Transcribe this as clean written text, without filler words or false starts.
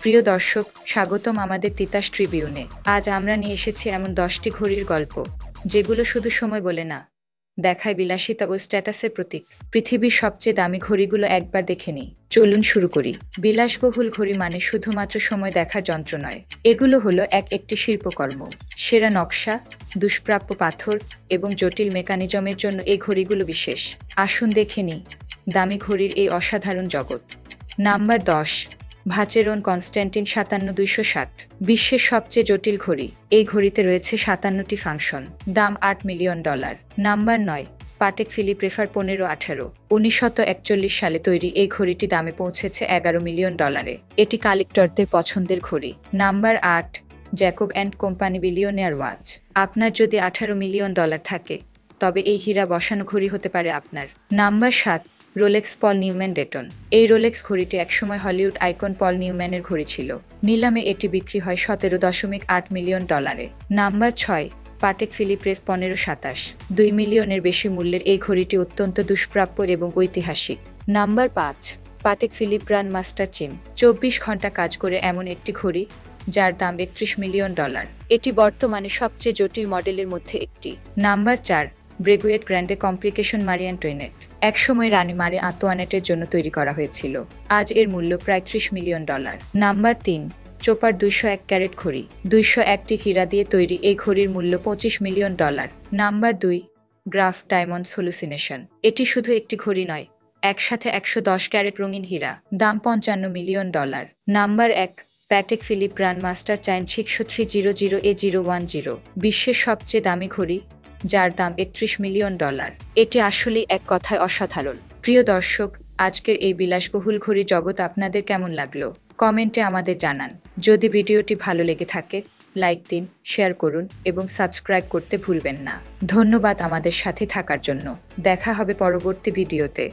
প্রিয় দর্শক, স্বাগতম আমাদের তিতাস ট্রিবিউনে। আজ আমরা নিয়ে এসেছি এমন 10টি ঘড়ির গল্প যেগুলো শুধু সময় বলে না, দেখায় বিলাসিতা ও স্ট্যাটাসের প্রতীক। পৃথিবীর সবচেয়ে দামি ঘড়িগুলো একবার দেখে নিই। চলুন শুরু করি। বিলাসবহুল ঘড়ি মানে শুধুমাত্র সময় দেখার যন্ত্র নয়, এগুলো হলো একটি শিল্পকর্ম। সেরা নকশা, দুষ্প্রাপ্য পাথর এবং জটিল মেকানিজমের জন্য এই ঘড়িগুলো বিশেষ। আসুন দেখে নিই দামি ঘড়ির এই অসাধারণ জগৎ। Number 10, Vacheron Constantin 57260। বিশ্বের সবচেয়ে জটিল ঘড়ি। এই ঘড়িতে রয়েছে 57টি ফাংশন। দাম $8 million. Number 9, Patek Philip refer 1518। 1941 সালে তৈরি এই ঘড়িটি দামে পৌঁছেছে $11 মিলিয়ন। এটি কালেক্টরদের পছন্দের ঘড়ি। Number 8, Jacob and company billionaire watch. আপনার যদি $18 মিলিয়ন থাকে, তবে এই হীরা বসানো ঘড়ি হতে পারে আপনার। Number 7, Rolex Paul Newman Dayton. এই রোলেক্স ঘড়িটি একসময় হলিউড আইকন পল নিউম্যানের ঘড়ি ছিল। নিলামে এটি বিক্রি হয় $17.8 মিলিয়ন। নাম্বার 6, পাটেক ফিলিপ রেফ 1527। $2 মিলিয়নের বেশি মূল্যের এই ঘড়িটি অত্যন্ত দুষ্প্রাপ্য এবং ঐতিহাসিক। Number 5, Patek Philip grand master চিম। 24 ঘন্টা কাজ করে এমন একটি ঘড়ি যার দাম $31 মিলিয়ন। এটি বর্তমানে সবচেয়ে জটিল মডেলের মধ্যে একটি। নাম্বার 4, ব্রেগুয়েট গ্র্যান্ডে কমপ্লিকেশন মারি অ্যান্টোয়ানেট। একসময় রানী মারি আন্তোয়ানেটের জন্য তৈরি করা হয়েছিল। আজ এর মূল্য প্রায় $30 মিলিয়ন। নাম্বার 3, চোপার 201 ক্যারেট ঘড়ি। 201টি হীরা দিয়ে তৈরি এই ঘড়ির মূল্য $25 million. Number 2, Graff diamonds hallucination. এটি শুধু একটি ঘড়ি নয়, একসাথে 110 ক্যারেট রঙিন হীরা। দাম $55 million. Number 1, Patek Philippe grandmaster chime 63000A010। বিশ্বের সবচেয়ে দামি ঘড়ি যার দাম $31 মিলিয়ন। এটি আসলেই এক কথায় অসাধারণ। প্রিয় দর্শক, আজকের এই বিলাসবহুল ঘড়ি জগৎ আপনাদের কেমন লাগলো কমেন্টে আমাদের জানান। যদি ভিডিওটি ভালো লেগে থাকে, লাইক দিন, শেয়ার করুন এবং সাবস্ক্রাইব করতে ভুলবেন না। ধন্যবাদ আমাদের সাথে থাকার জন্য। দেখা হবে পরবর্তী ভিডিওতে।